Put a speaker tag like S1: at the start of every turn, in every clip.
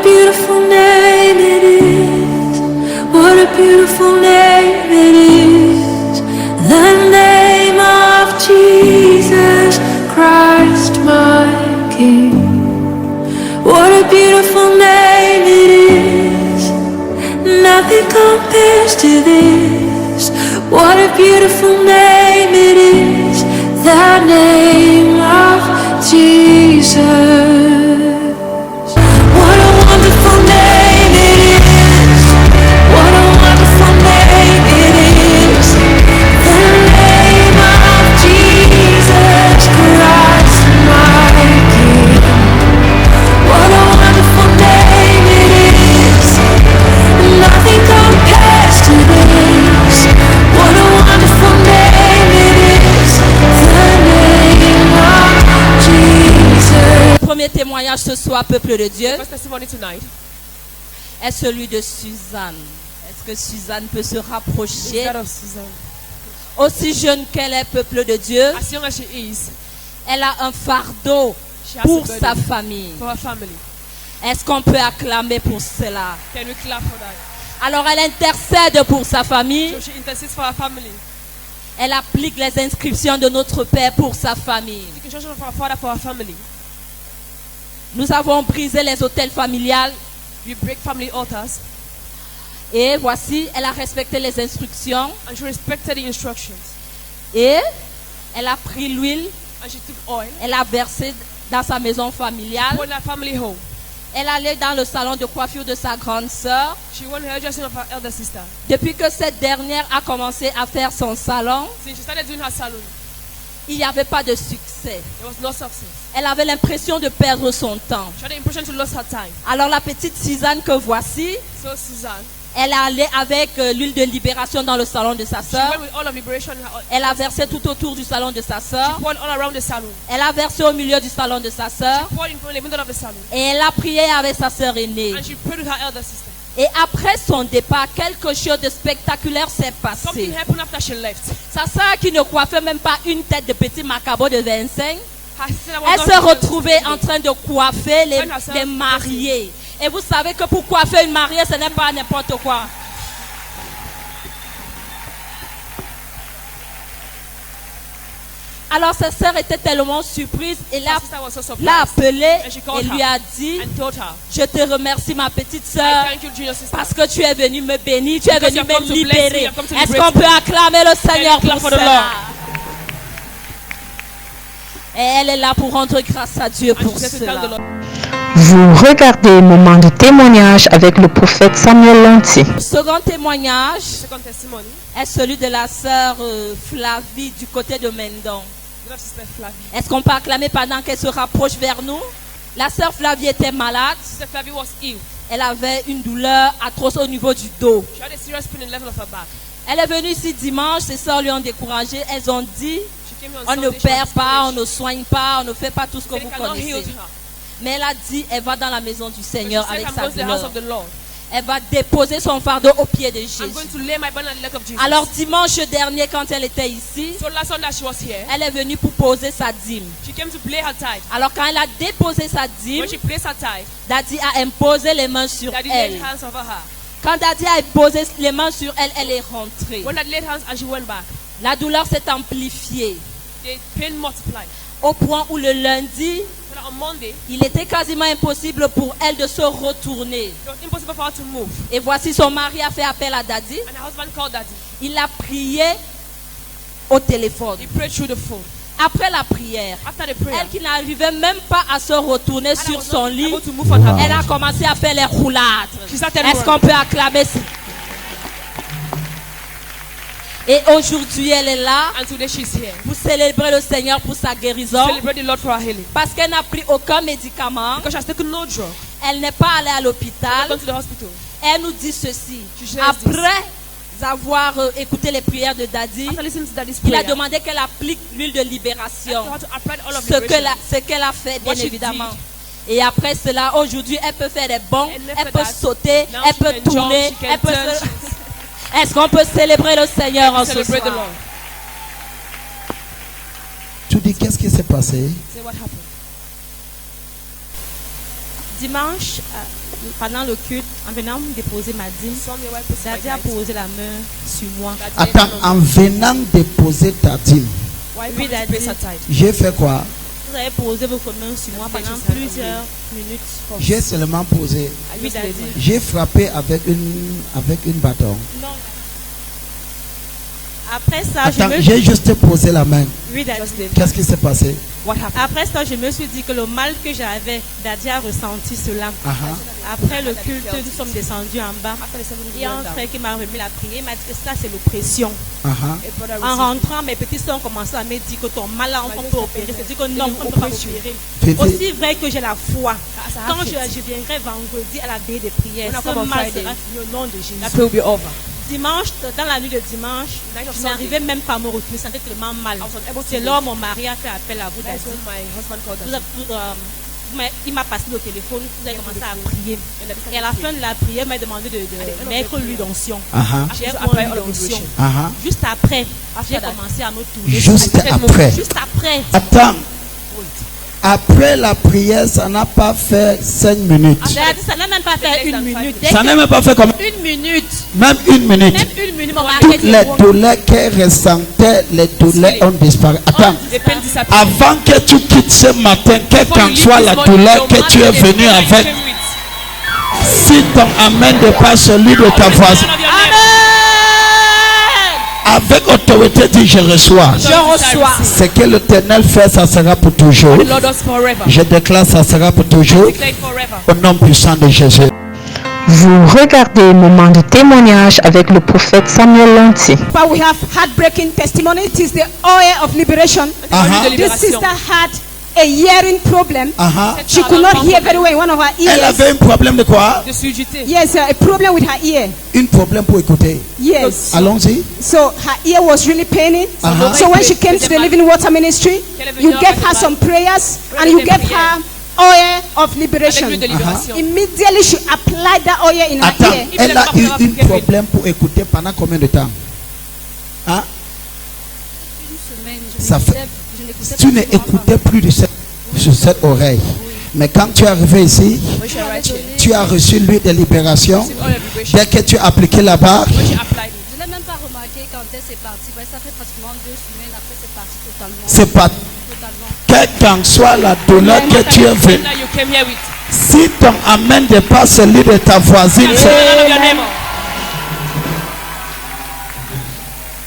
S1: beautiful name it is. What a beautiful name it is. The name of Jesus Christ, my King. What a beautiful name it is. Nothing compares to this. What a beautiful name it is. The name of Jesus. What a wonderful name it is. What a wonderful name it is. The name of Jesus Christ, my King. What a wonderful name it is. Nothing compares to this. What a wonderful name it is. The name of Jesus.
S2: Premier témoignage ce soir, peuple de Dieu,
S3: First testimony tonight
S2: est celui de Suzanne. Est-ce que Suzanne peut se
S3: is
S2: rapprocher?
S3: that of Susan.
S2: Aussi jeune qu'elle est, peuple de Dieu,
S3: As young as she is,
S2: elle a un fardeau
S3: she has
S2: pour
S3: a
S2: sa
S3: burden
S2: famille.
S3: for her family.
S2: Est-ce qu'on peut acclamer pour cela?
S3: Can we clap for that?
S2: Alors elle intercède pour sa famille.
S3: So she intercedes for her family.
S2: Elle applique les inscriptions de notre Père pour sa famille.
S3: She can show for her father, for her family.
S2: Nous avons brisé les hôtels familiales
S3: We break family altars,
S2: et voici, elle a respecté les instructions
S3: and she respected the instructions.
S2: et elle a pris l'huile,
S3: And she took oil,
S2: elle a versé dans sa maison familiale.
S3: went to her family home.
S2: Elle allait dans le salon de coiffure de sa grande sœur.
S3: She went to her dressing of her elder sister.
S2: Depuis que cette dernière a commencé à faire son salon,
S3: Since she started doing her salon,
S2: il n'y avait pas de succès.
S3: there was no success.
S2: Elle avait l'impression de perdre son temps.
S3: She had the impression to lose her time.
S2: Alors la petite Suzanne que voici,
S3: So Suzanne,
S2: elle est allée avec l'huile de libération dans le salon de sa
S3: she
S2: sœur.
S3: went with all of liberation in her.
S2: Elle a versé tout autour du salon de sa sœur.
S3: She poured all around the salon.
S2: Elle a versé au milieu du salon de sa sœur.
S3: Poured in the middle of the salon.
S2: Et elle a prié avec sa sœur aînée.
S3: And she prayed with her elder sister.
S2: Et après son départ, quelque chose de spectaculaire s'est passé.
S3: Something happened after she left.
S2: Sa sœur qui ne coiffait même pas une tête de petit macabo de 25,
S3: Her sister was
S2: elle
S3: not
S2: se
S3: even-
S2: retrouvait en train de coiffer les mariés. Et vous savez que pour coiffer une mariée, ce n'est pas n'importe quoi. Alors sa sœur était tellement surprise et
S3: Her sister was so surprised.
S2: l'a appelée
S3: And she
S2: et
S3: called
S2: lui
S3: her
S2: a dit,
S3: and told her,
S2: je te remercie ma petite sœur
S3: I thank you, junior sister.
S2: parce que tu es venue me bénir, tu es
S3: Because
S2: venue
S3: you have come
S2: me
S3: to bless me,
S2: libérer.
S3: you have come to
S2: Est-ce
S3: liberate
S2: qu'on peut
S3: me?
S2: acclamer le Seigneur
S3: clap
S2: pour
S3: for the
S2: cela?
S3: Lord.
S2: Et elle est là pour rendre grâce à Dieu
S3: And
S2: pour
S3: she said to thank the
S2: cela.
S3: Lord.
S4: Vous regardez Moment de témoignage avec le prophète Samuel Lanty.
S2: Le second témoignage
S3: Second testimony,
S2: est celui de la sœur Flavie du côté de Mendon.
S3: the sister Flavie.
S2: Est-ce qu'on peut acclamer pendant qu'elle se rapproche vers nous? La sœur Flavie était malade.
S3: Sister Flavie was ill.
S2: Elle avait une douleur atroce au niveau du dos.
S3: She had a serious pain in the level of her back.
S2: Elle est venue ici dimanche, ses sœurs lui ont découragé. Elles ont dit,
S3: She came here on
S2: on ne
S3: Sunday, she
S2: perd
S3: was
S2: pas, on
S3: discouraged.
S2: ne soigne pas, on ne fait pas tout ce que
S3: They
S2: vous
S3: cannot heal
S2: connaissez.
S3: her.
S2: Mais elle a dit, elle va dans la maison du
S3: But she
S2: Seigneur
S3: said,
S2: avec
S3: I'm
S2: sa
S3: going to the house
S2: douleur.
S3: of the Lord.
S2: Elle va déposer son fardeau au pied de
S3: I'm
S2: Jésus.
S3: going to lay my burden at the leg of Jesus.
S2: Alors dimanche dernier, quand elle était ici,
S3: So last Sunday she was here.
S2: elle est venue pour poser sa dîme.
S3: She came to play her tithe.
S2: Alors quand elle a déposé sa dîme,
S3: When she placed her tithe,
S2: Daddy a imposé les mains sur
S3: Daddy laid
S2: elle.
S3: hands over her.
S2: Quand Daddy a imposé les mains sur elle, elle est rentrée.
S3: When Daddy laid hands and she went back,
S2: La douleur s'est amplifiée
S3: the pain multiplied.
S2: au point où le lundi,
S3: So that on Monday,
S2: il était quasiment impossible pour elle de se retourner.
S3: it was impossible for her to move.
S2: Et voici son mari a fait appel à Daddy.
S3: And her husband called Daddy.
S2: Il a prié au téléphone.
S3: He prayed through the phone.
S2: Après la prière,
S3: After the prayer,
S2: elle qui n'arrivait même pas à se retourner
S3: and I
S2: sur
S3: was
S2: son
S3: not
S2: lit,
S3: able to move on her
S2: elle a
S3: bed.
S2: commencé à faire les roulades.
S3: She started
S2: Est-ce qu'on
S3: running.
S2: peut acclamer ça? Et aujourd'hui, elle est là
S3: And today she's here.
S2: pour célébrer le Seigneur pour sa guérison.
S3: Celebrate the Lord for her healing.
S2: Parce qu'elle n'a pris aucun médicament.
S3: Because she has taken no drug.
S2: Elle n'est pas allée à
S3: Not
S2: l'hôpital.
S3: gone to the hospital.
S2: Elle nous dit ceci.
S3: She shares
S2: Après avoir écouté les prières de Daddy,
S3: After listening to Daddy's
S2: il a
S3: prayer,
S2: demandé qu'elle applique l'huile de libération.
S3: I had to apply all of
S2: Ce
S3: liberation.
S2: qu'elle a fait, bien
S3: What she
S2: évidemment. Et après cela, aujourd'hui, elle peut faire des bons,
S3: And
S2: elle
S3: after
S2: peut
S3: that,
S2: sauter,
S3: now
S2: elle
S3: she
S2: peut
S3: can jump,
S2: tourner,
S3: she can
S2: elle peut
S3: turn,
S2: se... Est-ce qu'on peut célébrer le Seigneur en ce
S3: Celebrate the
S2: soir?
S3: Lord.
S5: Tu dis qu'est-ce qui s'est passé?
S3: Say what happened.
S2: Dimanche, pendant le culte, en venant me déposer ma dîme, Daddy a posé la main sur moi.
S5: Attends, en venant déposer ta dîme,
S2: Oui, Daddy.
S5: j'ai fait quoi?
S2: Vous avez posé votre main sur moi pendant plusieurs minutes.
S5: J'ai seulement posé.
S2: Oui, Daddy.
S5: J'ai frappé avec une bâton.
S2: Non. Après ça,
S5: Attends,
S2: je me
S5: j'ai juste posé la main.
S2: Oui, Daddy.
S5: Qu'est-ce qui s'est passé?
S2: Après ça, je me suis dit que le mal que j'avais, Daddy a ressenti cela. Après le culte, nous sommes descendus en bas. Il y a un frère qui m'a remis la prière. Il m'a dit que ça, c'est l'oppression. En rentrant, mes petits soeurs ont commencé à me dire que ton mal, on peut opérer. C'est-à-dire que non, on ne peut pas opérer. Aussi vrai que j'ai la foi. Quand je viendrai vendredi à la veille des prières, ce mal sera fini au nom de Jésus. Dimanche, dans la nuit de dimanche, je n'arrivais même pas à me retenir, je sentais tellement mal. C'est lors mon mari a fait appel à vous, Daddy. Il m'a passé le téléphone, vous avez commencé à prier. Et à la fin de la prière, il m'a demandé de mettre l'huile d'onction. J'ai mis l'huile d'onction. Juste après, j'ai commencé à me tourner.
S5: Juste après.
S2: Juste après.
S5: Attends. Après la prière, ça n'a pas fait 5 minutes.
S2: Ça n'a même pas fait 1 minute.
S5: Ça n'a même pas fait comme
S2: 1 minute.
S5: Même 1 minute.
S2: Même 1 minute, mon mari.
S5: Toutes les douleurs qu'elle ressentait, les douleurs ont disparu. Attends, avant que tu quittes ce matin, quelle qu'en soit la douleur que tu es venu avec, si ton amen dépasse celui de ta voisine, avec autorité, dis je reçois.
S2: Je reçois.
S5: Ce que l'Éternel fait, ça sera pour toujours. Je déclare, ça sera pour toujours. Au nom puissant de Jésus.
S4: Vous regardez Moment de témoignage avec le prophète Samuel Lanty.
S6: But we have heartbreaking testimony. It is the oil of liberation. This sister had a hearing problem. She could not hear very well in one of her ears.
S5: Elle avait un problème de quoi?
S6: Yes, a problem with her ear.
S5: Un problème pour écouter.
S6: Yes.
S5: Allons-y.
S6: So her ear was really paining. So when she came to the Living Water Ministry, you gave her some prayers and you gave her oil of liberation. Immediately she applied that oil in her
S5: Attends,
S6: ear.
S5: elle a eu un problème pour écouter pendant combien de temps? Hein? Ça fait, tu n'écoutais plus de cette oreille. Mais quand tu es arrivé ici, tu as reçu l'huile de libération. Dès que tu as appliqué la barre,
S7: Je ne l'ai même pas remarqué quand c'est parti. Ça fait pratiquement 2 semaines après c'est parti totalement.
S5: c'est pas. Quelle qu'en soit la douleur que tu es venu, si ton amen dépasse celui de ta voisine,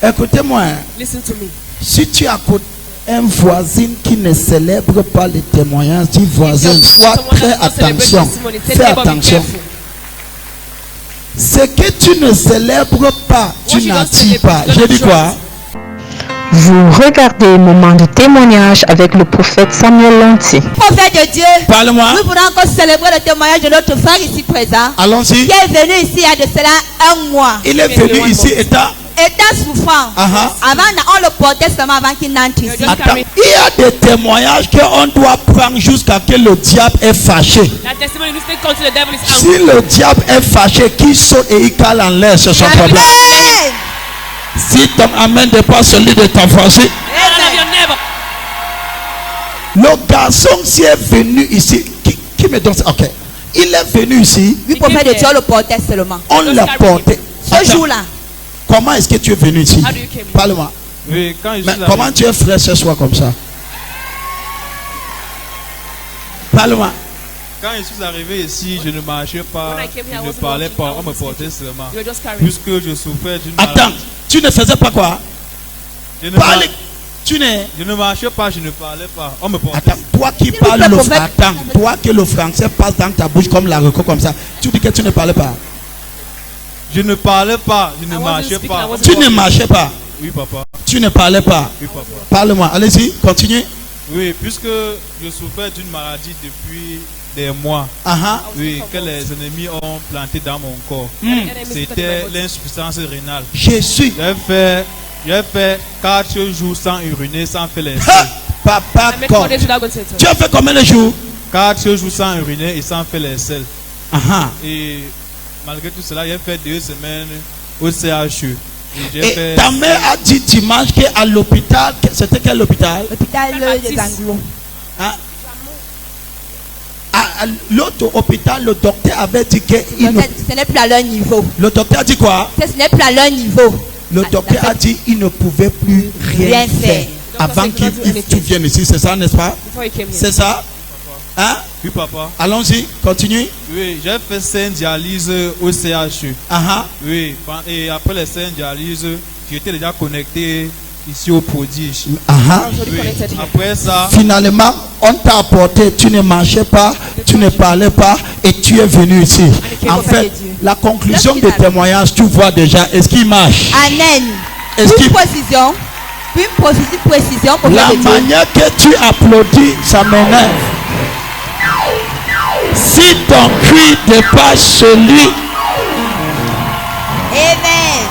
S5: écoutez-moi.
S3: Listen to me.
S5: Si tu as un voisin qui ne célèbre pas les témoignages, dis voisin, sois très attention. Fais attention. Ce que tu ne célèbres pas, tu n'attires pas. Je dis quoi?
S4: Vous regardez Moment de témoignage avec le prophète Samuel Lanty.
S8: Prophète de Dieu,
S5: Parle-moi.
S8: nous voulons encore célébrer le témoignage de notre frère ici présent.
S5: Allons-y.
S8: Qui est venu ici il y a de cela 1 mois.
S5: Il est venu ici étant
S8: souffrant. Avant, on le portait seulement avant qu'il n'entre ici.
S5: Attends, il y a des témoignages qu'on doit prendre jusqu'à ce que le diable est fâché. Si le diable est fâché, qu'il saute et il cale en l'air, c'est son problème. Si ton amen dépasse celui de ta voisine, le garçon qui est venu ici, qui me donne ça? Ok. Il est venu ici.
S8: Oui, prophète de Dieu, on le portait seulement.
S5: On l'a porté.
S8: Ce jour-là.
S5: Comment est-ce que tu es venu ici? Parle-moi.
S9: Oui, quand
S5: Mais comment tu es frère ce soir comme ça? Parle-moi.
S9: Quand je suis arrivé ici, je ne marchais pas, je ne parlais pas, on me portait seulement. Puisque je souffrais d'une maladie.
S5: Attends, tu ne faisais pas quoi? Tu
S9: ne marchais pas, je ne parlais pas, on me portait.
S5: Attends, toi qui parles le français, toi que le français passe dans ta bouche comme la reco comme ça, tu dis que tu ne parlais pas.
S9: Je ne parlais pas, je ne marchais pas.
S5: Tu ne marchais pas?
S9: Oui, papa.
S5: Tu ne parlais pas?
S9: Oui, papa.
S5: Parle-moi, allez-y, continue.
S9: Oui, puisque je souffrais d'une maladie depuis des mois. Oui, que les ennemis ont planté dans mon corps. C'était l'insuffisance rénale.
S5: Jésus.
S9: J'ai fait 4 jours sans uriner, sans faire les selles.
S5: Papa, tu as fait combien de jours?
S9: 4 jours sans uriner et sans faire les selles. Et malgré tout cela, j'ai fait 2 semaines au CHU.
S5: Et ta mère a dit dimanche qu'à l'hôpital, c'était quel hôpital?
S8: L'hôpital des Anglos.
S5: l'autre hôpital, le docteur avait dit que
S8: ce n'est plus à leur niveau.
S5: Le docteur a dit quoi?
S8: Ce n'est plus à leur niveau.
S5: Le docteur a dit qu'il ne pouvait plus rien faire avant qu'il vienne ici. C'est ça, n'est-ce pas? C'est ça? Hein?
S9: Oui, papa.
S5: Allons-y, continue.
S9: Oui, j'ai fait 5 dialyses au CHU. Oui, et après les 5 dialyses, j'étais déjà connecté ici au prodige. Oui. Après ça,
S5: finalement, on t'a apporté, tu ne marchais pas, tu ne parlais pas et tu es venu ici. En fait, la conclusion des témoignages, tu vois déjà, est-ce qu'il marche?
S8: Amen.
S5: Est-ce
S8: une précision,
S5: la manière que tu applaudis, ça m'énerve. Si ton cri dépasse celui.
S8: Amen.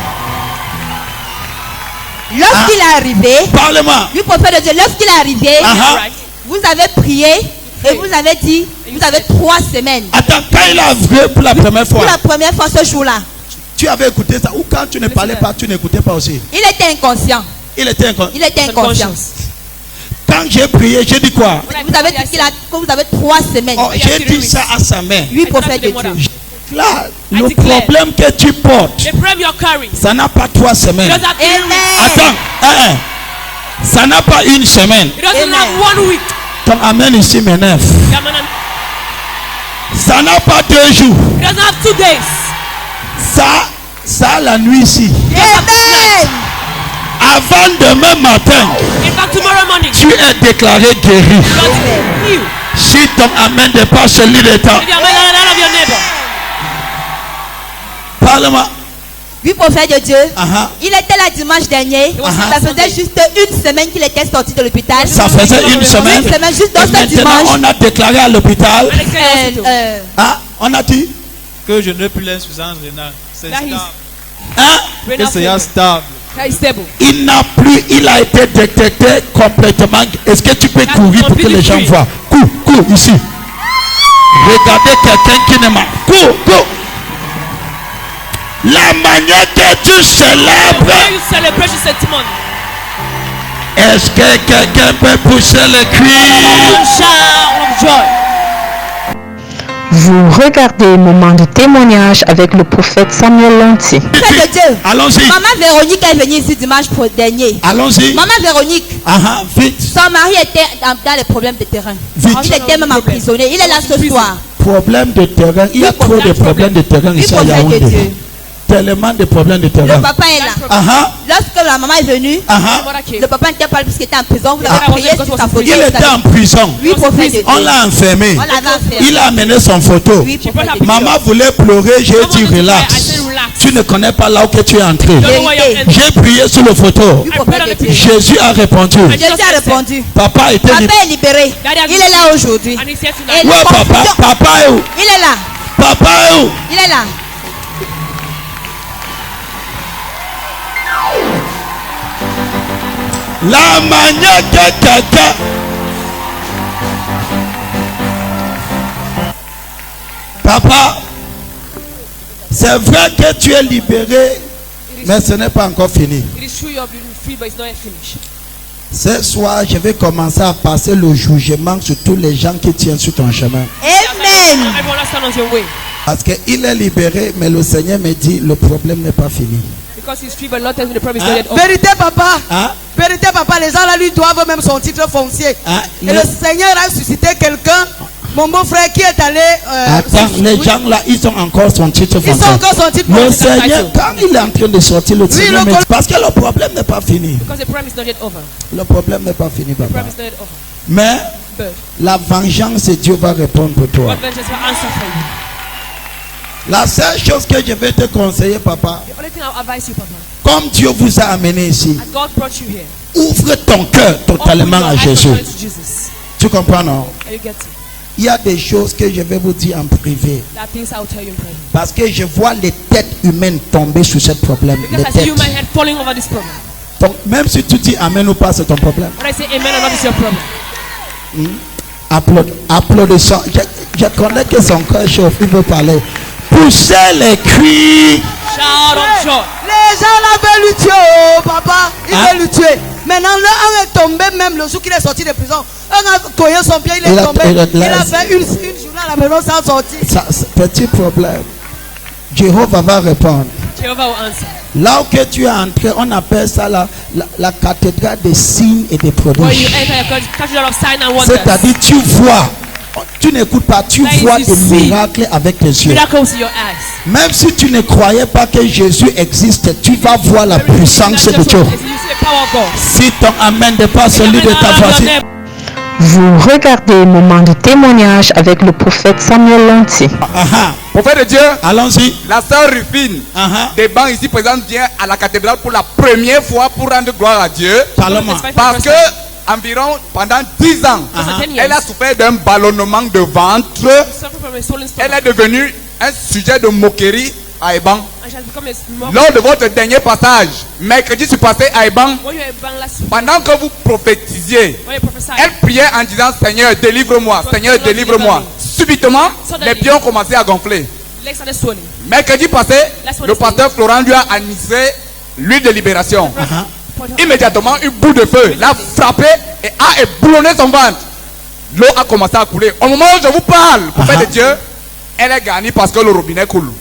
S8: Lorsqu'il est arrivé,
S5: parle-moi.
S8: Le prophète de Dieu, lorsqu'il est arrivé, vous avez prié et vous avez dit, vous avez 3 semaines.
S5: Attends, quand il a vrai pour la première fois.
S8: Pour la première fois ce jour-là.
S5: Tu avais écouté ça ou quand tu ne parlais pas, tu n'écoutais pas aussi?
S8: Il était inconscient.
S5: Il était
S8: inconscient.
S5: Quand j'ai prié, j'ai dit quoi?
S8: Vous avez dit que vous avez 3 semaines.
S5: Oh, j'ai dit ça à sa mère.
S8: Oui, prophète de Dieu.
S5: Là, le problème que tu portes, ça n'a pas 3 semaines. Attends, ça n'a pas 1 semaine. Ton amen ici m'énerve. Ça n'a pas 2 jours. Ça la nuit ici.
S8: Amen.
S5: Avant demain matin, tu es déclaré guéri. Si ton amen dépasse celui de temps. Parle-moi.
S8: Oui, prophète de Dieu. Il était là dimanche dernier. Ça faisait juste 1 semaine qu'il était sorti de l'hôpital.
S5: Ça faisait 1 semaine.
S8: Juste dans ce dimanche.
S5: On a déclaré à l'hôpital. On a dit
S9: que je n'ai plus l'insuffisance rénale. C'est stable.
S5: Que
S9: c'est stable.
S5: Il a été détecté complètement. Est-ce que tu peux courir pour que les gens voient? Cours ici. Regardez quelqu'un qui ne m'a. Cours. La manière que tu célèbres. Est-ce que quelqu'un peut pousser le cri?
S4: Vous regardez Moment de témoignage avec le prophète Samuel Lanty.
S5: Allons-y.
S8: Maman Véronique est venue ici dimanche dernier.
S5: Allons-y.
S8: Maman Véronique.
S5: Vite.
S8: Son mari était dans les problèmes de terrain.
S5: Vite.
S8: Il était même emprisonné. Il est là ce soir.
S5: Problème de terrain. Il y a trop de problèmes de terrain ici à Yaoundé. Tellement de problèmes de terrain.
S8: Le papa est là. Lorsque la maman est venue, le papa n'était pas là parce qu'il était en prison. Vous avez prié sur sa photo.
S5: Il était en prison.
S8: Oui, prophète.
S5: On l'a enfermé. Il a amené son photo.
S8: Oui,
S5: maman voulait pleurer. J'ai dit relax. Tu ne connais pas là où tu es entré. J'ai prié sur le photo. Jésus a répondu. Papa était
S8: libéré. Il est là aujourd'hui.
S5: Où est papa? Papa est où?
S8: Il est là.
S5: Papa est où?
S8: Il est là.
S5: La manière que quelqu'un papa, c'est vrai que tu es libéré, mais ce n'est pas encore fini. Ce soir, je vais commencer à passer le jugement sur tous les gens qui tiennent sur ton chemin.
S8: Amen.
S5: Parce qu'il est libéré, mais le Seigneur me dit le problème n'est pas fini.
S6: Vérité, papa. Vérité, papa. Les gens là lui doivent même son titre foncier. Et le Seigneur a suscité quelqu'un, mon beau-frère, qui est allé.
S5: Attends, les gens là, ils ont encore son titre foncier.
S6: Ils ont encore son titre foncier.
S5: Le Seigneur, quand il est en train de sortir, le Seigneur me dit, parce que le problème n'est pas fini. Le problème n'est pas fini, papa. Mais la vengeance, Dieu va répondre pour toi. La seule chose que je vais te conseiller, papa, comme Dieu vous a amené ici, ouvre ton cœur totalement à Jésus. Tu comprends, non? Il y a des choses que je vais vous dire en privé. Parce que je vois les têtes humaines tomber sur ce problème. Les têtes. Donc, même si tu dis amen ou pas, c'est ton problème. Applaudissons. Je connais que son cœur chauffe, il veut parler. Poussez les cris.
S6: Les gens là veulent lui tuer, oh papa. Ils veulent lui tuer. Maintenant, un est tombé même le jour qu'il est sorti de prison. Un a collé son pied, il est tombé. Il a fait une journée
S10: à la maison sans sortir.
S5: Petit problème. Jéhovah va répondre.
S3: Jehovah will answer.
S5: Là où que tu es entré, on appelle ça la cathédrale des signes et des
S3: When you
S5: prodiges.
S3: enter your cathedral of sign and wonders.
S5: C'est-à-dire, tu vois, tu n'écoutes pas, tu
S3: That is,
S5: vois
S3: you
S5: des
S3: see
S5: miracles avec tes yeux.
S3: Miracles with your eyes.
S5: Même si tu ne croyais pas que Jésus existe, tu vas voir la puissance de Dieu.
S3: You see the power of God.
S5: Si ton amen n'est pas celui de ta voisine.
S4: Vous regardez Moment de témoignage avec le prophète Samuel Lanty.
S11: Prophète de Dieu,
S5: allons-y.
S11: La sœur Rufine, des bancs ici présente, vient à la cathédrale pour la première fois pour rendre gloire à Dieu. Parce que environ pendant 10 ans, elle a souffert d'un ballonnement de ventre. Elle est devenue un sujet de moquerie à Eban. Lors de votre dernier passage, mercredi, je suis passé à Eban. Pendant que vous prophétisiez, elle priait en disant Seigneur, délivre-moi, Seigneur, délivre-moi. Subitement, les pieds ont commencé à gonfler. Mercredi passé, le pasteur Florent lui a administré l'huile de libération. Immédiatement, un bout de feu l'a frappé et a éboulonné son ventre. L'eau a commencé à couler. Au moment où je vous parle, prophète de Dieu, elle est gagnée parce que le robinet coule.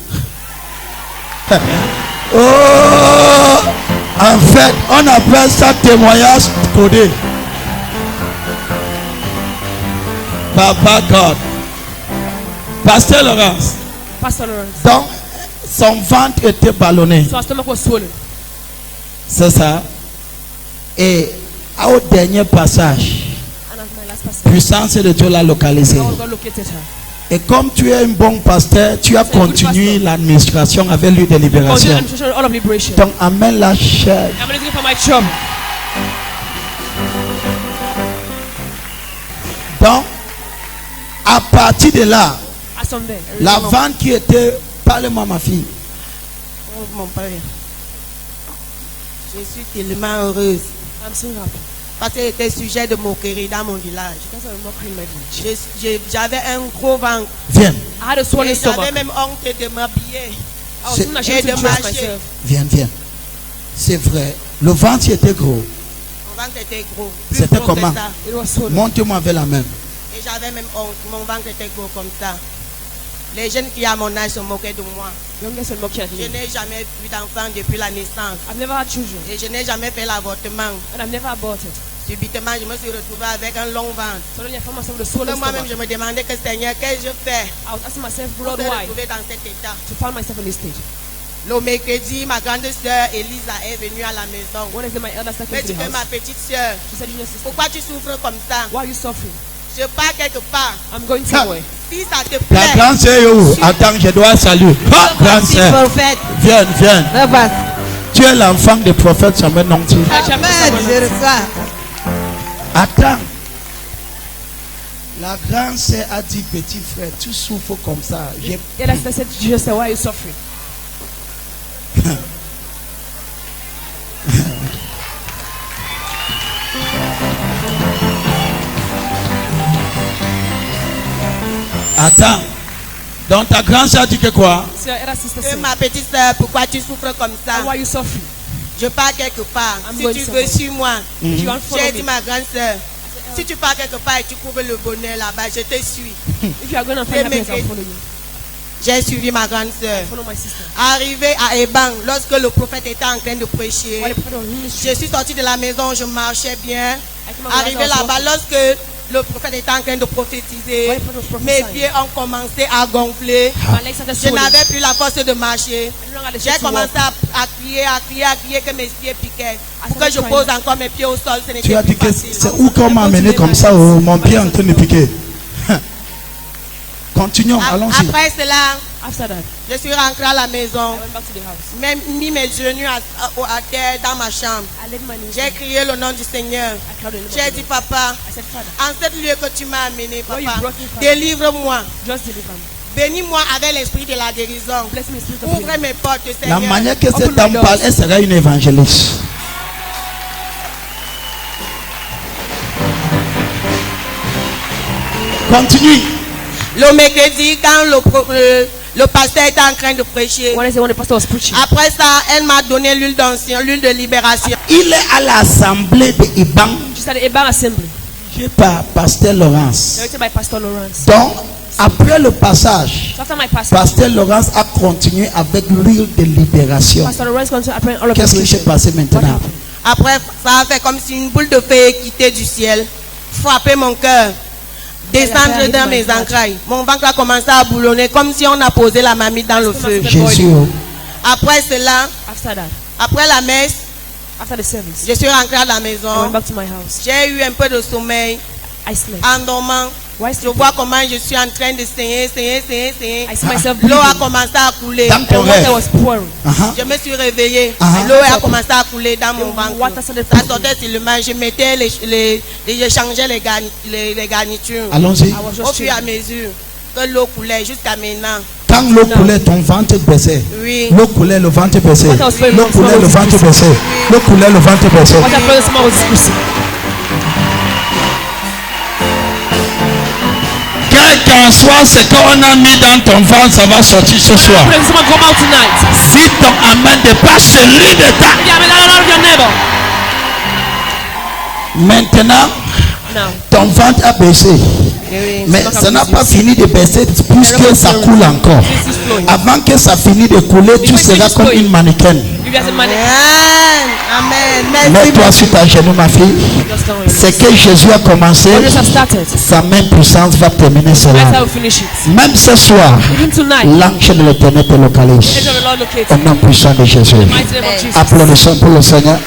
S5: Oh, en fait, on appelle ça témoignage codé. Papa God. Pasteur Laurence. Donc, son ventre était ballonné. C'est ça. Et au dernier passage, puissance de Dieu l'a localisé. Et comme tu es un bon pasteur, tu as continué l'administration avec lui de libération. Donc amène la chair. Donc, à partir de là, la vente qui était, parle-moi ma fille.
S10: Mon père, je suis tellement heureuse. Parce qu'elle était sujet de moquerie dans mon village. J'avais un gros ventre.
S5: Viens.
S10: J'avais même honte de m'habiller et de marcher.
S5: Viens. C'est vrai. Le ventre était gros.
S10: Mon ventre était gros.
S5: C'était comment? Montre-moi avec la main.
S10: Et j'avais même honte. Mon ventre était gros comme ça. Les jeunes filles à mon âge se moquaient de moi. Je n'ai jamais eu d'enfant depuis la naissance. Et je n'ai jamais fait l'avortement. Subitement, je me suis retrouvée avec un long ventre. Moi-même, je me demandais que Seigneur, qu'est-ce que je fais pour me retrouver dans cet état. Le mercredi, ma grande sœur Elisa est venue à la maison. Mais tu fais ma petite sœur. Pourquoi tu souffres comme ça? Je pars quelque part. Si ça te plaît.
S5: La grande sœur est où? Attends, je dois saluer. Grande sœur. Viens. Tu es l'enfant du prophète Samuel Lanty. Attends. La grande sœur a dit, petit frère, tu souffres comme ça. Attends. Donc ta grande sœur dit que quoi?
S10: Ma petite sœur, pourquoi tu souffres comme ça? Je pars quelque part. Si tu veux, suis-moi. J'ai dit ma grande sœur, si tu pars quelque part et tu trouves le bonheur là-bas, je te suis. J'ai suivi ma grande sœur. Arrivé à Eban, lorsque le prophète était en train de prêcher, je suis sortie de la maison, je marchais bien. Arrivé là-bas, lorsque le prophète était en train de prophétiser, mes pieds ont commencé à gonfler. Je n'avais plus la force de marcher. J'ai commencé à crier que mes pieds piquaient. Pour que je pose encore mes pieds au sol, ce n'était
S5: Tu as dit
S10: plus
S5: que
S10: facile.
S5: c'est où qu'on m'a amené comme ça, oh, mon pied est en train de piquer. Continuons, allons-y.
S10: Après cela, je suis rentrée à la maison, même mis mes genoux à terre dans ma chambre. J'ai crié le nom du Seigneur. J'ai dit, papa, en cet lieu que tu m'as amené, papa, délivre-moi. Bénis-moi avec l'esprit de la guérison. Ouvre mes portes, Seigneur.
S5: La manière que cette dame parle, elle sera une évangéliste. Continue.
S10: Le mercredi, quand le pasteur était en train de prêcher, après ça, elle m'a donné l'huile d'onction, l'huile de libération.
S5: Il est à l'assemblée de Iban. Dirigé par pasteur Laurence. Donc, Après le passage, Pasteur Laurence a continué avec l'huile de libération. Qu'est-ce qui s'est passé maintenant?
S10: Après, ça a fait comme si une boule de feu quittait du ciel, frappait mon cœur, descendre dans mes entrailles. Mon ventre a commencé à boulonner comme si on a posé la mamie dans le feu.
S5: Jésus.
S10: Après cela, après la messe, je suis rentrée à la maison. J'ai eu un peu de sommeil. En dormant, je vois comment je suis en train de saigner. L'eau a commencé à couler. Je me suis réveillée. L'eau a commencé à couler dans mon ventre. Ça sortait sur le main. Je mettais je changeais les garnitures.
S5: Allons-y.
S10: Au fur et à mesure que l'eau coulait jusqu'à maintenant.
S5: Quand l'eau coulait, ton ventre baissait.
S10: Oui.
S5: L'eau coulait, le ventre baissait. L'eau coulait, le ventre baissait. L'eau coulait, le ventre baissait. Quel qu'en soit ce qu'on a mis dans ton ventre, ça va sortir ce soir. Si ton amen dépasse celui de ta. Maintenant, ton ventre a baissé. Mais ça n'a pas fini de baisser puisque ça coule encore. Avant que ça finisse de couler, tu seras comme une mannequin.
S10: Amen.
S5: Mets-toi sur ta genou, ma fille. C'est que Jésus a commencé. Sa main puissante va terminer cela. Même ce soir, l'ange de l'Éternel te localise. Au nom puissant de Jésus. Applaudissons pour le Seigneur.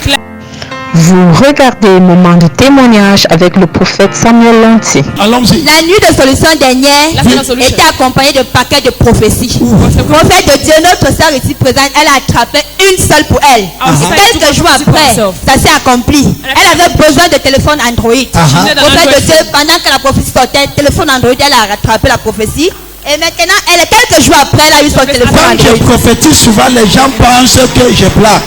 S4: Vous regardez Moment de témoignage avec le prophète Samuel Lanty.
S5: Allons-y.
S8: La nuit de solution dernière était accompagnée de paquets de prophéties. Prophète de Dieu, notre sœur ici présente, elle a attrapé une seule pour elle. Et quelques jours après, ça s'est accompli. Elle avait besoin de téléphone Android. Prophète de Dieu, pendant que la prophétie sortait, téléphone Android, elle a rattrapé la prophétie. Et maintenant, quelques jours après, elle a eu son téléphone Android.
S5: Quand je prophétise souvent, les gens pensent que je blague.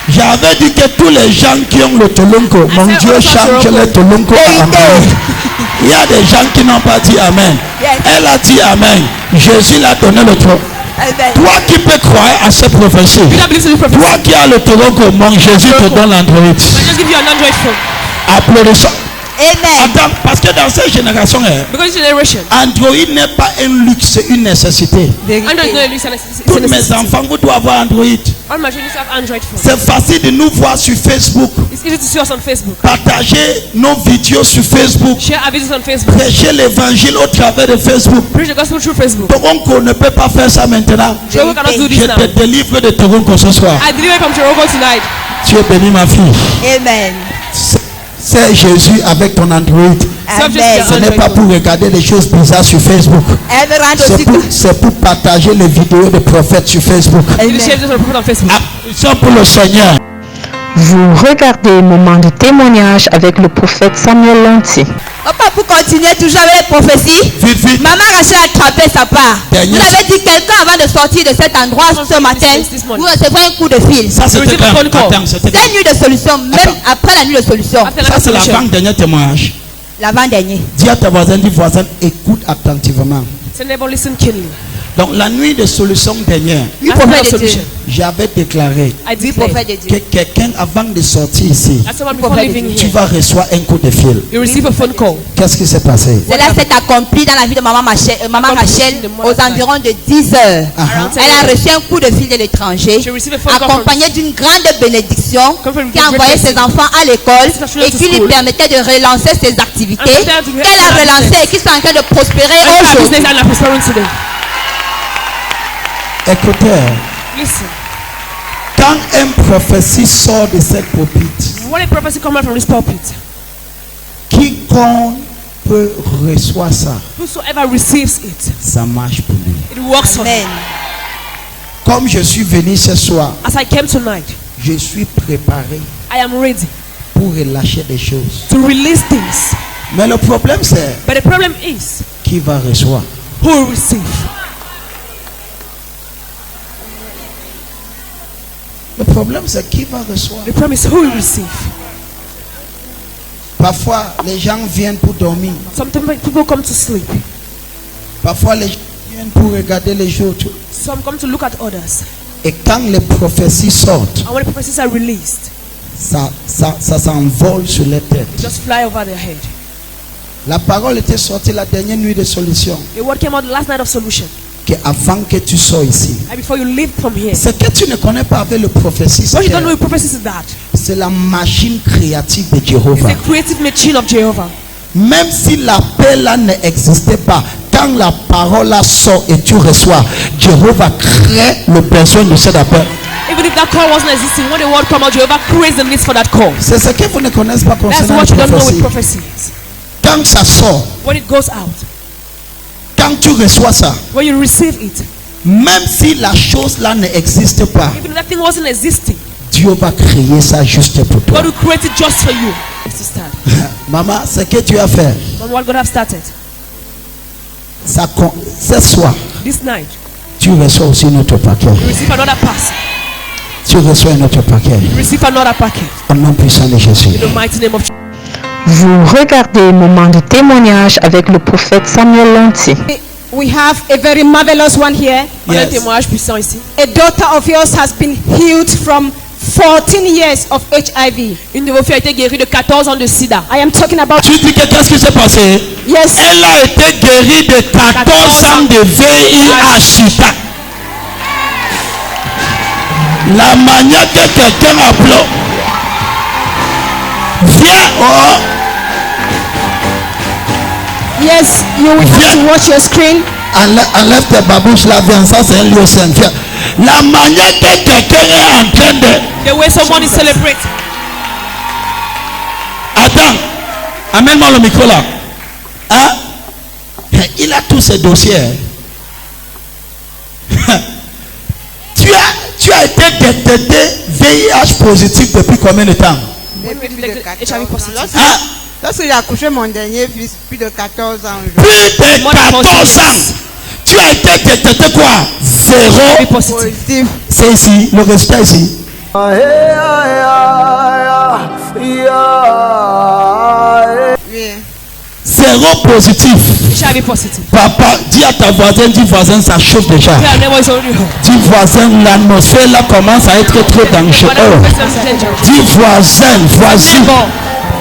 S5: J'avais dit que tous les gens qui ont le tolonko, mon Dieu change le tolonko à amen. Il y a des gens qui n'ont pas dit amen. Elle a dit amen. Jésus l'a donné le trône. Toi qui peux croire à cette prophétie, toi qui as le tolonko, mon Jésus te donne l'Android. Applaudissons.
S8: Amen.
S5: Attends, parce que dans cette génération, Android n'est pas un luxe, c'est une nécessité. Tous mes enfants, vous doivez avoir Android. C'est facile de nous voir sur Facebook. Partager nos vidéos sur Facebook. Prêcher l'évangile au travers de Facebook. Toronko ne peut pas faire ça maintenant. Je te délivre de Toronko ce soir. Tu es béni, ma fille.
S8: Amen.
S5: C'est Jésus avec ton Android. Ce n'est pas pour regarder les choses bizarres sur Facebook. C'est pour partager les vidéos des prophètes sur Facebook. C'est pour le Seigneur.
S4: Vous regardez Moment de témoignage avec le prophète Samuel Lanty.
S8: Papa, pour continuer toujours avec les prophéties, Maman Rachel a attrapé sa part. Vous avez dit quelqu'un avant de sortir de cet endroit ce matin, vous recevrez un coup de fil.
S5: Ça c'était
S8: c'est une nuit de solution, même après la nuit de solution.
S5: Ça c'est l'avant-dernier témoignage.
S8: L'avant-dernier.
S5: Dis à ta voisine, écoute attentivement. Donc la nuit de solution dernière, j'avais déclaré que quelqu'un avant de sortir ici, tu vas recevoir un coup de fil. Qu'est-ce qui s'est passé?
S8: Cela s'est accompli dans la vie de Maman Rachel aux environs de 10 heures. Elle a reçu un coup de fil de l'étranger, accompagné d'une grande bénédiction qui envoyait ses enfants à l'école et qui lui permettait de relancer ses activités qu'elle a relancées et qui sont en train de prospérer aujourd'hui.
S5: Écoutez, quand un prophétie sort de cette pulpite, quiconque peut recevoir ça, ça marche pour lui.
S8: Amen.
S5: Comme je suis venu ce soir, je suis préparé pour relâcher des choses. Mais le problème c'est qui va recevoir. Le problème c'est qui va recevoir. Parfois les gens viennent pour dormir.
S3: Sometimes people come to sleep.
S5: Parfois les gens viennent pour regarder les autres.
S3: Some come to look at others.
S5: Et quand les prophéties sortent,
S3: And when the prophecies are released,
S5: ça s'envole sur les têtes.
S3: just fly over their head.
S5: La parole était sortie la dernière nuit de solution.
S3: The word came out the last night of solution.
S5: Que avant que tu sois ici,
S3: And before you leave from here,
S5: ce que tu ne connais pas avec le prophétie,
S3: what you don't know with prophecy is that
S5: c'est la machine créative de Jéhovah.
S3: it's the creative machine of Jehovah.
S5: Même si l'appel là n'existait pas, quand la parole là sort et tu reçois, Jéhovah crée le besoin de cet appel.
S3: Even if that call wasn't existing, when the word come out, Jehovah creates the needs for that call.
S5: C'est ce que vous ne connaissez pas
S3: That's
S5: concernant
S3: what you
S5: la
S3: don't know with
S5: prophétie.
S3: prophecies.
S5: Quand ça sort,
S3: When it goes out,
S5: quand tu reçois ça,
S3: when you receive it,
S5: même si la chose là n'existe pas,
S3: even if that thing wasn't existing,
S5: Dieu va créer ça juste pour toi.
S3: God will create it just for you. It's to start.
S5: Maman, ce que tu as fait,
S3: But what God have started
S5: ce soir,
S3: this night,
S5: tu reçois aussi notre paquet.
S3: you receive another parcel.
S5: Tu reçois un autre paquet.
S3: You receive another packet.
S5: Au nom puissant de Jésus.
S3: In the mighty name of Jesus.
S4: Vous regardez Moment de témoignage avec le prophète Samuel Lanty.
S6: We have a very marvelous one here.
S3: On a un témoignage puissant ici.
S6: A daughter of yours has been healed from 14 years of HIV.
S3: Une de vos filles a été guérie de 14 ans de sida.
S6: I am talking about.
S5: Tu dis que qu'est-ce qui s'est passé?
S6: Yes.
S5: Elle a été guérie de 14 ans de VIH-Sida. La manière que quelqu'un applaudit. Viens, oh.
S6: Yes, you will have to watch your screen.
S5: Enlève tes babouches là, viens, ça c'est un lieu saint. La manière que quelqu'un est en train de.
S3: The way someone is celebrating.
S5: Attends, amène-moi le micro là. Hein? Il a tous ses dossiers. Tu as été détecté VIH positif depuis combien de temps?
S3: HIV positif.
S5: Hein?
S12: Lorsque j'ai accouché mon dernier fils, plus de 14 ans.
S5: Plus de 14 ans. Tu as été détecté quoi? Zéro
S12: positif.
S5: C'est ici, le résultat ici.
S12: Oui.
S5: Zéro positif.
S3: HIV positif.
S5: Papa, dis à ta voisine, dis voisin, ça chauffe déjà. Dis voisin, l'atmosphère là commence à être trop dangereuse. Dis voisin, voisine.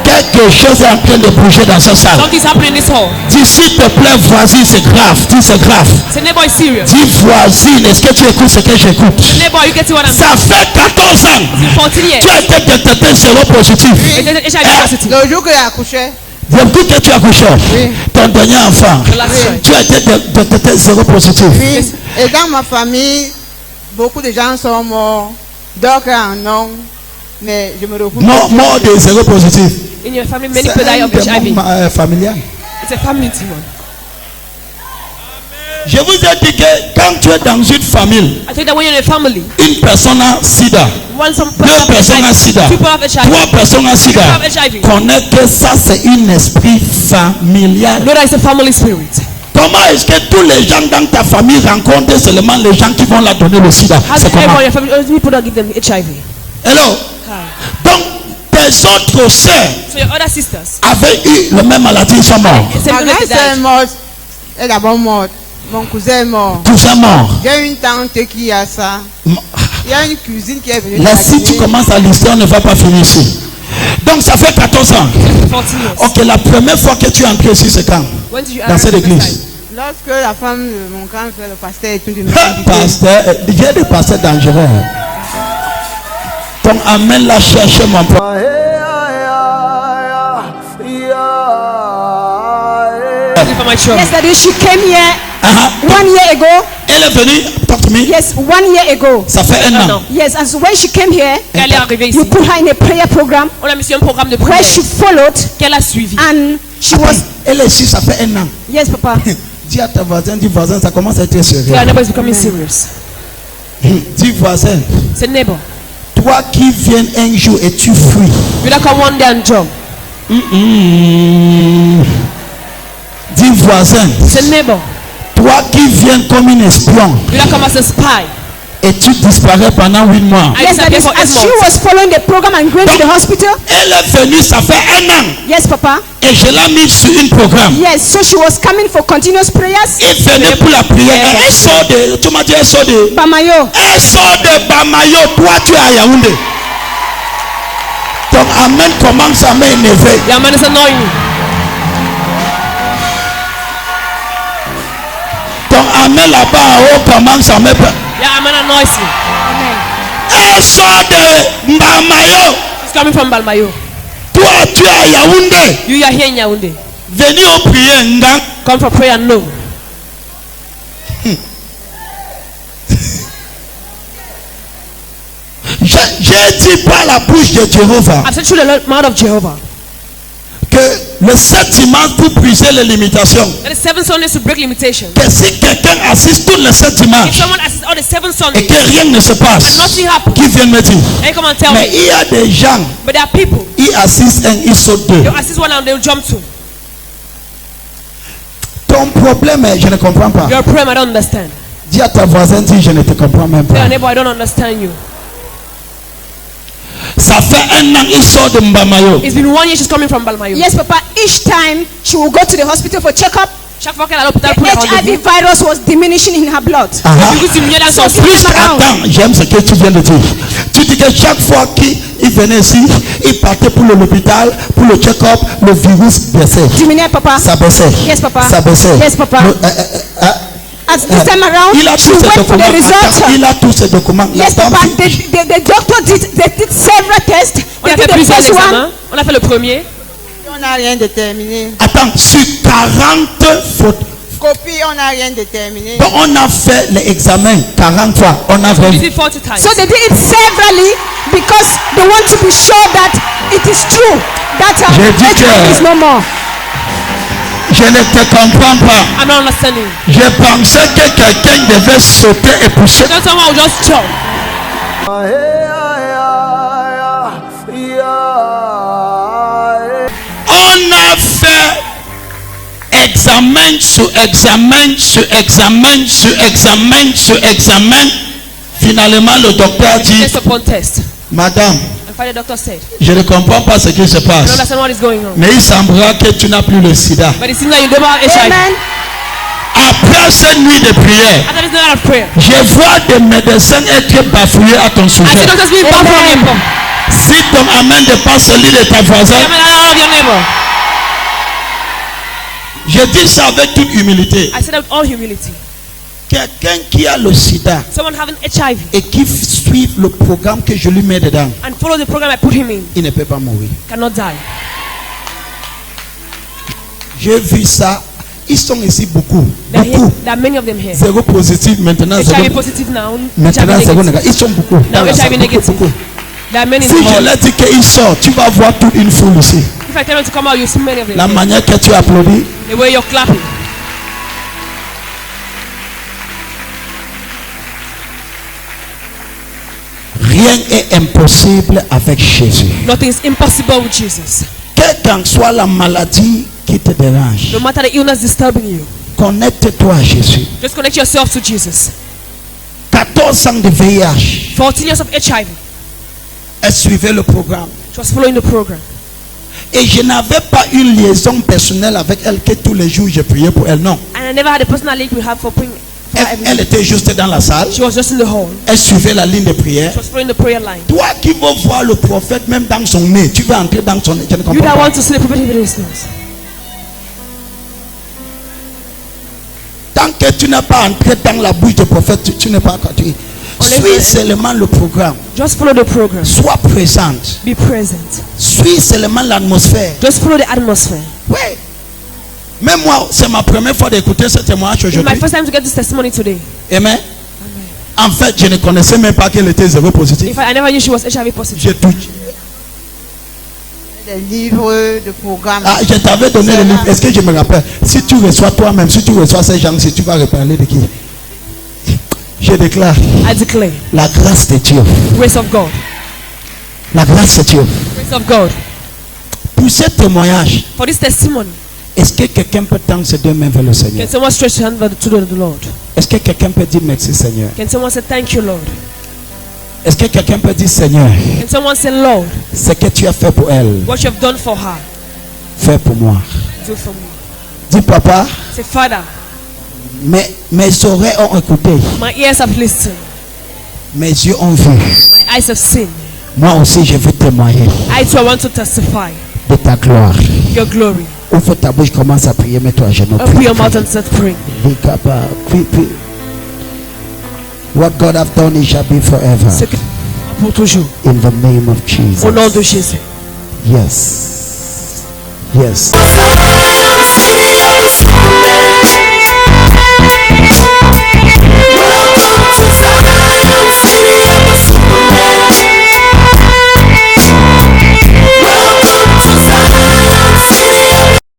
S5: Quelque chose est en train de bouger dans cette salle. Dis s'il te plaît, voisine, c'est grave. Dis c'est grave. Dis voisine, est-ce que tu écoutes ce que j'écoute? Ça fait 14 ans. Tu as été détecté zéro positif.
S12: Le jour que j'ai accouché.
S5: Depuis que tu as accouché, ton dernier enfant, tu as été détecté zéro positif.
S12: Oui. Et dans ma famille, beaucoup de gens sont morts. D'autres non. Mais je me retrouve.
S5: Mort de zéro positif.
S3: In your family, many people die of HIV.
S5: Familial.
S3: It's a family demon.
S5: Je vous ai dit que quand tu es dans une famille,
S3: I think that when you're in a family,
S5: une personne a sida, deux personnes a sida, trois personnes a sida, connais que ça c'est un esprit familial.
S3: No, that is a family spirit.
S5: Comment est-ce que tous les gens dans ta famille rencontrent seulement les gens qui vont leur donner le sida? C'est comment?
S3: People don't give them HIV.
S5: Hello. Donc tes autres sœurs avaient eu la même maladie, ils sont morts.
S12: Ma grand-sœur est morte. Elle est d'abord morte. Mon cousin est mort.
S5: Cousin mort.
S12: J'ai une tante qui a ça. Il y a une cuisine qui est venue.
S5: Là, si tu commences à lister, on ne va pas finir ici. Donc ça fait 14 ans. Ok, la première fois que tu es entré ici, c'est quand? Dans cette église.
S12: Lorsque la femme de mon grand frère, le pasteur, est tout de
S5: pasteur, il y a des pasteurs dangereux. Donc amène-la chercher mon père.
S6: Yes, that is, she came here 1 year ago.
S5: Elle est venue, talk to me.
S6: Yes, 1 year ago.
S5: Ça fait un an.
S6: Yes, and so when she came here,
S3: Elle est arrivée ici.
S6: you put her in a prayer program.
S3: On a mis sur un programme de prière.
S6: Where she followed.
S3: Qu'elle a suivi.
S6: And she was.
S5: Elle est ici, ça fait un an.
S6: Yes, papa.
S5: Dis à ta voisin, dis voisin, ça commence à être sérieux.
S3: Yeah, neighbor is becoming serious.
S5: Dis voisin.
S3: C'est neighbor.
S5: Toi qui viens un jour et tu fuis.
S3: You don't come one day and jump.
S5: Dis voisin.
S3: C'est neighbor.
S5: Toi qui viens comme un espion.
S3: You don't come as a spy.
S5: Et tu disparais pendant 8 mois.
S6: Yes, that is, as she was following the program and going to the hospital.
S5: Elle est venue, ça fait un an.
S6: Yes, papa.
S5: Et je l'ai mis sur un programme.
S6: Yes, so she was coming for continuous prayers.
S5: Elle venait pour la prière. Elle sort de, tu m'as dit, elle sort de
S6: Bamayo.
S5: Elle sort de Bamayo. Toi, tu es à Yaoundé. Donc, Amen commence à m'énerver.
S3: Amen is annoying.
S5: Ton amen là-bas en haut commence à me peur.
S3: Yeah, amen annoys you.
S5: Elle sort de Mbamayo.
S3: She's coming from Balmayo.
S5: Toi, tu es à Yaoundé.
S3: You are here in Yaoundé.
S5: Venez au prier, Ngang.
S3: Come for prayer, no.
S5: J'ai dit par la bouche de Jéhovah.
S3: I've said through the mouth of Jehovah.
S5: Que le 7 dimanches pour briser les limitations.
S3: The 7 Sundays to break limitations.
S5: Que si quelqu'un assiste tous les 7 dimanches.
S3: If someone assists all the 7 Sundays.
S5: Et que rien ne se passe.
S3: Nothing happens.
S5: Qui viennent me dire.
S3: Hey, come and tell
S5: Mais
S3: me.
S5: il y a des gens.
S3: But there are people.
S5: Ils assistent un, ils sautent deux.
S3: They'll assist one and they'll jump two.
S5: Ton problème est, je ne comprends pas.
S3: Your problem, I don't understand.
S5: Dis à ta voisine, dis, je ne te comprends même pas.
S3: Tell your neighbor, I don't understand you.
S5: Ça fait un an, il sort de Mbamayo.
S3: It's been 1 year she's coming from Balmayo.
S6: Yes, Papa. Each time she will go to the hospital for checkup,
S3: Chaque fois qu'elle allait à l'hôpital
S6: the
S3: pour la
S6: HIV virus was diminishing in her blood.
S5: So plus attends, j'aime ce que tu viens de dire. Tu dis que chaque fois qu'il venait ici, il partait pour l'hôpital, pour le check-up, le virus baissait.
S6: Diminuait, Papa.
S5: Ça baissait.
S6: Yes, Papa.
S5: Ça baissait.
S6: Yes, Papa. As this time around,
S5: il a
S6: she
S5: tous ces
S6: went for the
S5: documents.
S6: results.
S5: Il a tous ces documents.
S6: Yes, Papa. The doctor did several tests.
S3: On a fait plusieurs examens. On a fait le premier.
S12: On n'a rien déterminé.
S5: Attends, sur 40 photos.
S12: Copie, on n'a rien déterminé.
S5: Donc on a fait l'examen 40 fois. On a fait.
S6: So they did it severally because they want to be sure that it is true that HIV is no more.
S5: Je ne te comprends pas.
S3: I'm not understanding.
S5: Je pensais que quelqu'un devait sauter et pousser.
S3: Not someone will just jump.
S5: On a fait examen sur examen sur examen sur examen sur examen. Finalement, le docteur dit,
S3: Test upon test.
S5: Madame,
S3: And finally, the doctor said,
S5: je ne comprends pas ce qui se
S3: I don't
S5: passe.
S3: understand what is going on.
S5: Mais il semblera que tu n'as plus le sida.
S3: But it seems like you don't have HIV.
S6: Amen.
S5: Après cette nuit de prière,
S3: After this night of prayer,
S5: je vois des médecins être bafouillés à ton
S3: I
S5: sujet.
S3: see doctors being bad from your
S5: Si ton amen dépasse celui de ta voisine,
S3: of your neighbor.
S5: je dis ça avec toute humilité.
S3: I said that with all humility.
S5: Quelqu'un qui a le sida
S3: Someone having HIV
S5: et qui suit le programme que je lui mets dedans,
S3: and follow the program I put him in
S5: il ne peut pas mourir.
S3: cannot die.
S5: J'ai vu ça. Ils sont ici beaucoup.
S3: There
S5: Beaucoup.
S3: are many of them here.
S5: Zéro positif maintenant.
S3: HIV
S5: Zéro,
S3: positive now.
S5: maintenant,
S3: HIV
S5: zéro
S3: negative.
S5: négatif. Ils sont beaucoup.
S3: Now
S5: Dans la salle,
S3: HIV
S5: beaucoup,
S3: negative.
S5: beaucoup.
S3: There are many in
S5: Si
S3: the
S5: je
S3: hall.
S5: leur dis qu'il sort, tu vas voir toute une foule ici.
S3: If I tell you to come out, you see many of them.
S5: La
S3: here.
S5: manière que tu applaudis.
S3: The way you're clapping.
S5: Rien est impossible avec Jésus.
S3: Nothing is impossible with Jesus.
S5: Quelle qu'en soit la maladie qui te dérange,
S3: No matter the illness disturbing you,
S5: connecte-toi à Jésus.
S3: just connect yourself to Jesus.
S5: 14 ans de VIH.
S3: 14 years of HIV.
S5: Elle suivait le programme.
S3: She was following the program.
S5: Et je n'avais pas une liaison personnelle avec elle que tous les jours je priais pour elle. Non.
S3: And I never had a personal link with her for praying.
S5: Elle était juste dans la salle.
S3: She was just in the hall.
S5: Elle suivait la ligne de prière.
S3: She was following the prayer line.
S5: Toi qui veux voir le prophète même dans son nez, tu vas entrer dans son nez. Je ne
S3: You
S5: comprends
S3: that
S5: pas.
S3: want to see the prophet in his nose.
S5: Tant que tu n'as pas entré dans la bouche du prophète, tu n'es pas continué. Suis seulement le programme.
S3: Just follow the program.
S5: Sois présente.
S3: Be present.
S5: Suis seulement l'atmosphère.
S3: Just follow the atmosphere.
S5: Oui. Même moi, c'est ma première fois d'écouter ce témoignage
S3: It's my
S5: aujourd'hui.
S3: first time to get this testimony today.
S5: Amen. En fait, je ne connaissais même pas qu'elle était zéro positif.
S3: In fact, I never knew she was HIV positive.
S5: J'ai tout.
S12: Des livres de programme.
S5: Ah, je t'avais donné le livre. Est-ce que je me rappelle? Si tu reçois toi-même, si tu reçois ces gens, si tu vas reparler de qui? Je déclare
S3: I declare
S5: la grâce de Dieu.
S3: grace of God.
S5: La grâce de Dieu.
S3: Grace of God.
S5: Pour ce témoignage,
S3: For this testimony,
S5: est-ce que quelqu'un peut tendre ses deux mains vers le Seigneur?
S3: can someone stretch his hand to the Lord?
S5: Est-ce que quelqu'un peut dire merci Seigneur?
S3: Can someone say thank you, Lord?
S5: Est-ce que quelqu'un peut dire Seigneur,
S3: Can someone say, Lord,
S5: ce que tu as fait pour elle,
S3: what you have done for her,
S5: fais pour moi.
S3: do for me?
S5: Dis papa,
S3: Say, Father,
S5: mes oreilles ont écouté,
S3: my ears have listened,
S5: mes yeux ont vu.
S3: my eyes have seen.
S5: Moi aussi je veux témoigner
S3: I too want to testify
S5: de ta gloire.
S3: your glory.
S5: Ouvre ta bouche, commence à prier, mets-toi à genoux.
S3: Open your mouth and start praying.
S5: What God have done, it shall be forever.
S3: Pour toujours.
S5: In the name of Jesus.
S3: Au nom de Jésus.
S5: Yes. Yes.